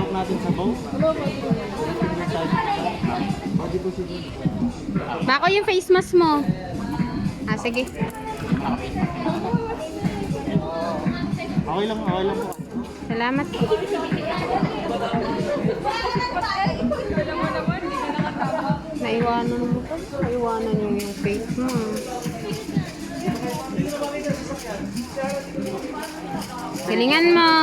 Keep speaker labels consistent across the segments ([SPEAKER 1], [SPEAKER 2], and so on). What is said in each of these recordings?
[SPEAKER 1] Pasok natin sa boat.
[SPEAKER 2] Bako yung face mask mo. Ah, sige.
[SPEAKER 1] Okay lang po.
[SPEAKER 2] Salamat. Naiwanan mo to. Naiwanan yung face mo. Galingan mo.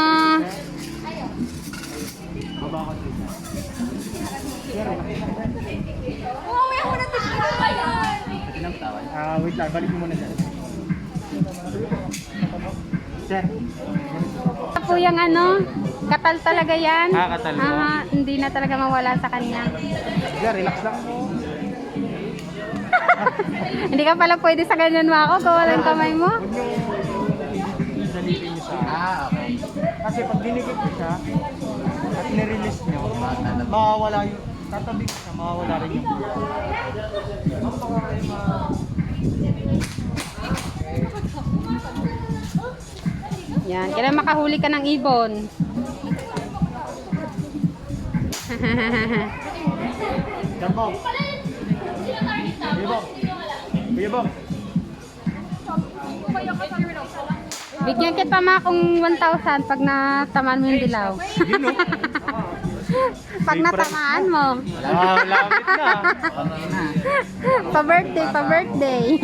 [SPEAKER 1] Wait lang, balik mo muna dyan. Sir.
[SPEAKER 2] Ito po yung ano, katal talaga yan.
[SPEAKER 1] Katal mo?
[SPEAKER 2] Hindi na talaga mawala sa kanya.
[SPEAKER 1] Sir, relax lang po.
[SPEAKER 2] Hindi ka pala pwede sa ganyan mo ako kung walang kamay mo.
[SPEAKER 1] Huwag nyo salipin nyo sa okay. Kasi pag dinigit nyo siya at nirelease nyo, mawawala yung tatabi ko siya, mawawala rin yung
[SPEAKER 2] Yan, kailan makahuli ka ng ibon.
[SPEAKER 1] Jambong. Kuya Bong.
[SPEAKER 2] Bigyan kita ma kung 1,000 pag natamaan mo yung dilaw. Pag natamaan mo.
[SPEAKER 1] Lapit na.
[SPEAKER 2] Pa-birthday.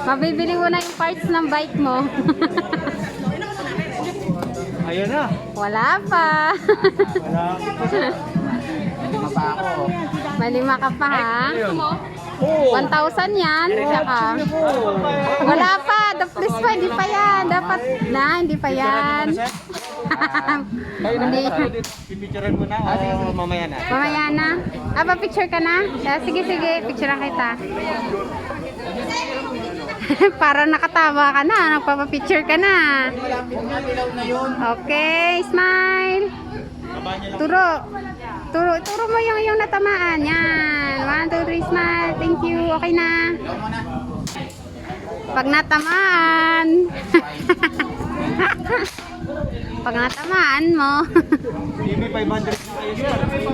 [SPEAKER 2] Mabibili mo na yung parts ng bike mo.
[SPEAKER 1] Ayun na.
[SPEAKER 2] Wala pa.
[SPEAKER 1] Lima pa ako.
[SPEAKER 2] May 5 ka pa ha.
[SPEAKER 1] Oh.
[SPEAKER 2] 1,000 yan. Saka. Wala pa. Please pa. Hindi pa yan. Dapat na. Hindi pa yan. Hindi.
[SPEAKER 1] Pipicturean mo na o mamaya na?
[SPEAKER 2] Mamaya na. Pa-picture ka na? Sige. Picturean kita. Para nakatawa ka na. Nagpapapicture ka na. Okay. Smile. Turo mo yung natamaan. Yan. 1, 2, 3, smile. Thank you. Okay na. Pag natamaan. Pag natamaan mo.
[SPEAKER 1] Maybe 500 na kayo, sir.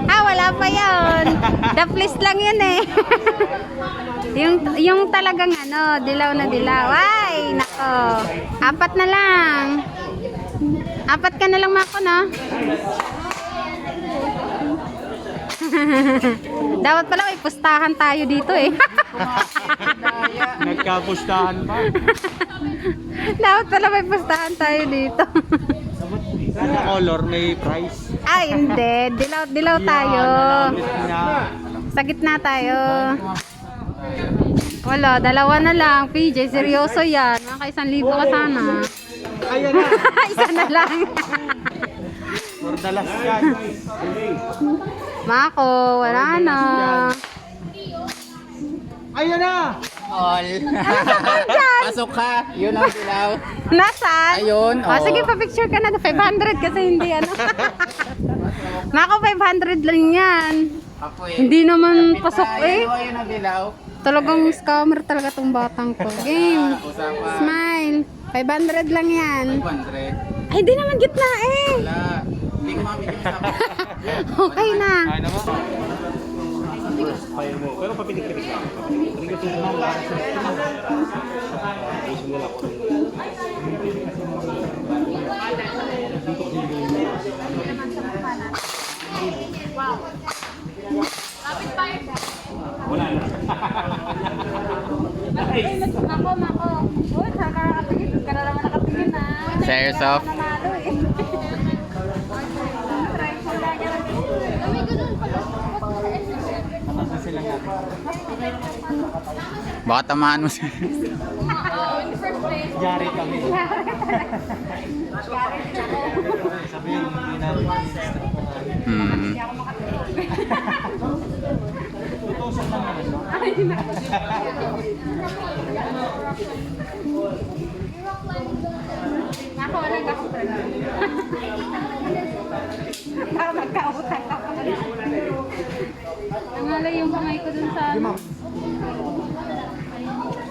[SPEAKER 2] Wala pa yun. The list lang yun eh. yung talagang ano, dilaw na dilaw. Ay, nako. 4 na lang. 4 ka na lang mako, no? Dapat pala may pustahan tayo dito eh.
[SPEAKER 1] Nagkapustahan pa.
[SPEAKER 2] Dapat pala may pustahan tayo dito.
[SPEAKER 1] Ano color may price?
[SPEAKER 2] Ay, hindi. Dilaw tayo. Sa gitna tayo. Wala, 2 na lang. PJ, seryoso yan. Mga 1,000 ka sana.
[SPEAKER 1] Ayan na.
[SPEAKER 2] Isa na lang.
[SPEAKER 1] For the last yan.
[SPEAKER 2] Mako, wala na.
[SPEAKER 1] Ayan na.
[SPEAKER 3] All. Pasok ka. Yun ang dilaw.
[SPEAKER 2] Nasaan?
[SPEAKER 3] Ayun,
[SPEAKER 2] Sige, pa-picture ka na. 500 kasi hindi ano. Mako, 500 lang yan.
[SPEAKER 3] Ako eh.
[SPEAKER 2] Hindi naman pasok eh.
[SPEAKER 3] Ayun ang dilaw.
[SPEAKER 2] Talagang scammer talaga tong batang ko. Game.
[SPEAKER 3] Usapan.
[SPEAKER 2] Smile. 500 lang yan.
[SPEAKER 3] 100.
[SPEAKER 2] Ay, di naman gitna eh.
[SPEAKER 3] Wala. Hindi ko mabigyan sa
[SPEAKER 2] Okay na.
[SPEAKER 1] Ano mo? Kaya mo. Pero papinig-pinig lang. Papinig-pinig lang. Wala na.
[SPEAKER 2] Mako. Uy, saan ka nakatingin? Ka na naman nakatingin na.
[SPEAKER 3] Shares off.
[SPEAKER 2] Nanalo eh.
[SPEAKER 1] Matasa sila nga.
[SPEAKER 3] Baka tamaan mo siya.
[SPEAKER 1] Yari kami. Sabihin, hindi namin tutusan lang naman, no?
[SPEAKER 2] Ako, walang kakutang. Ako, magkautang ako. Nangalay yung kamay ko dun sa...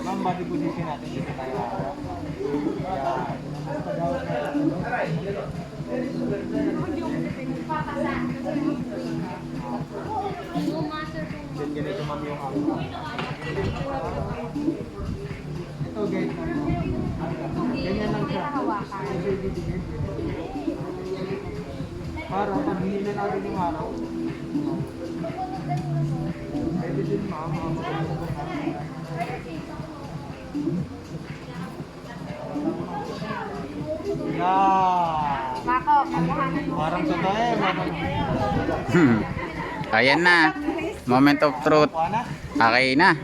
[SPEAKER 1] Ma'am, body position natin dito tayo. Yan. Then ganito ma'am yung ako. Ito, ganyan. Ganyan lang siya. Para paghihin na natin yung araw. Pwede din ma'am. Yeah.
[SPEAKER 2] Mako, magkuhanan mo.
[SPEAKER 1] Parang totoo eh.
[SPEAKER 3] Ayan na. Moment of truth.
[SPEAKER 1] Wala.
[SPEAKER 3] Okay na.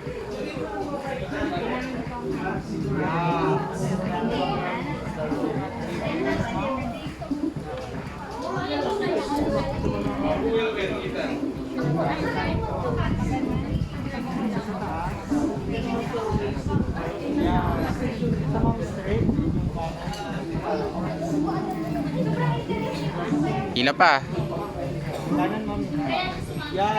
[SPEAKER 3] Hila pa.
[SPEAKER 1] Kanan ma'am. Yeah.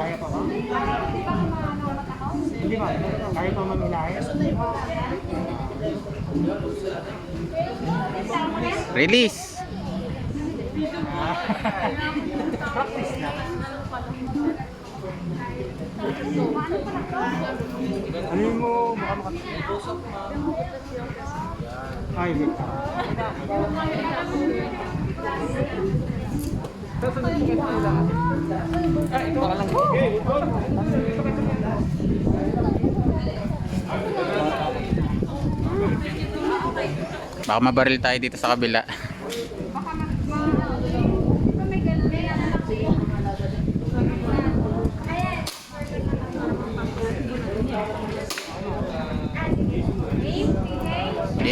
[SPEAKER 1] Kaya pa ma'am? Hindi ma'am. Kaya pa ma'am ilahin?
[SPEAKER 3] Release.
[SPEAKER 1] Practice na. Ano mo? Baka makatapos. Ay, wait.
[SPEAKER 3] Baka mabaril tayo dito sa kabila.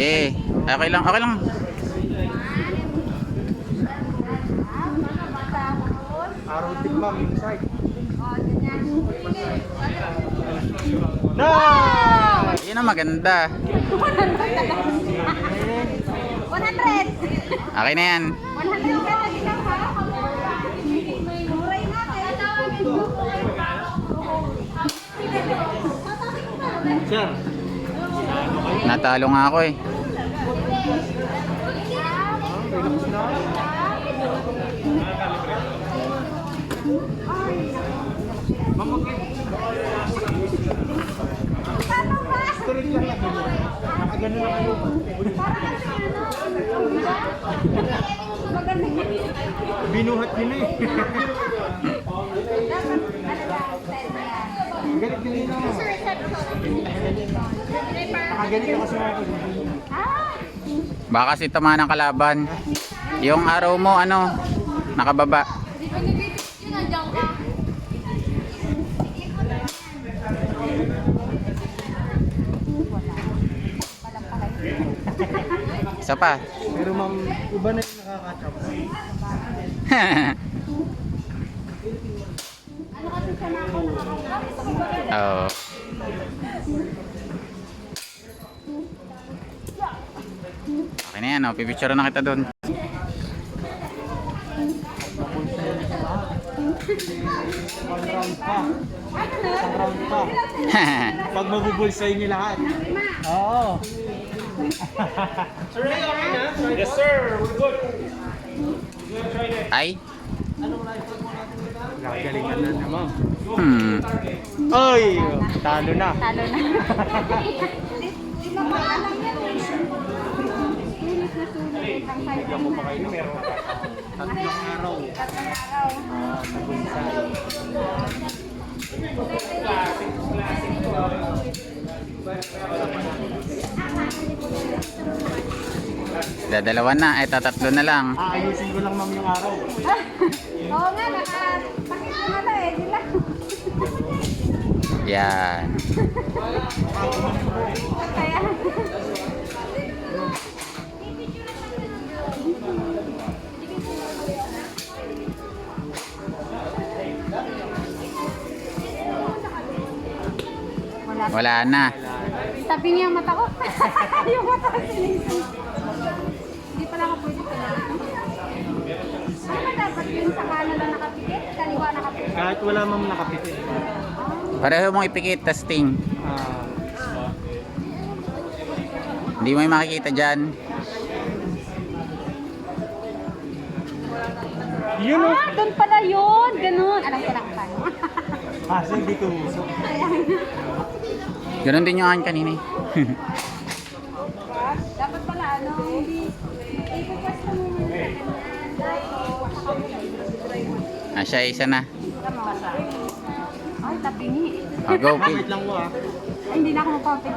[SPEAKER 3] Eh, okay lang, okay lang.
[SPEAKER 1] Araw tik ma'am, yung side. No!
[SPEAKER 3] Yun ang maganda.
[SPEAKER 2] 100!
[SPEAKER 3] Okay na yan.
[SPEAKER 2] 100 ka na din lang ha? Muray na, kaya tawagin mo.
[SPEAKER 1] Sir.
[SPEAKER 3] Natalo nga ako eh.
[SPEAKER 1] Straight lang lang. Nakagano lang kayo. Binuhat nila eh. Galit din nila. Nakagalit ako sa mga
[SPEAKER 3] Baka kasi tama ng kalaban. Yung araw mo, ano, nakababa. Isa pa.
[SPEAKER 1] Pero ma'am, iba na yung nakakachap.
[SPEAKER 3] Oo. Okay na yan, oh. Pipicture na kita doon.
[SPEAKER 1] One round pa. Isang round pa. Pag mabubulsay niyo lahat. Oo. Sir, okay na? Yes sir, we're good.
[SPEAKER 3] Ay?
[SPEAKER 1] Gagalingan na na ma'am.
[SPEAKER 3] Ay!
[SPEAKER 1] Talo na.
[SPEAKER 2] Talo na. Di mo ba alam yan?
[SPEAKER 1] Hindi ako pa kayo meron. Tatlong araw. Sa bunsay.
[SPEAKER 3] Dadalawan na, eh tatatlo na lang.
[SPEAKER 1] Aayusin ko lang ma'am yung araw.
[SPEAKER 2] Oo nga, nakapakit ko na lang eh. Di lang.
[SPEAKER 3] Yan.
[SPEAKER 2] Kaya.
[SPEAKER 3] Wala na.
[SPEAKER 2] Tabi niya ang mata ko. Yung mata ko sinisip. Hindi pala ako pwede pala. Ano ba dapat yung sa kanan lang nakapikit? Kaliwa nakapikit?
[SPEAKER 1] Kahit wala ma'am nakapit.
[SPEAKER 2] Ah.
[SPEAKER 3] Pareho mong ipikit, testing.
[SPEAKER 1] Ah,
[SPEAKER 3] Hindi mo yung makikita dyan.
[SPEAKER 1] yun o.
[SPEAKER 2] Doon pala yun. Ganun. Alam ko na kung paano.
[SPEAKER 1] Kasi hindi ko uso.
[SPEAKER 3] Ganon din yung akin kanina eh.
[SPEAKER 2] Dapat pala ano. Ipupasta mo muna.
[SPEAKER 3] Siya isa na.
[SPEAKER 2] Ay, tapingi.
[SPEAKER 3] Go,
[SPEAKER 1] Wait
[SPEAKER 3] kid.
[SPEAKER 1] lang mo ah.
[SPEAKER 2] Ay, hindi na ako mapapit.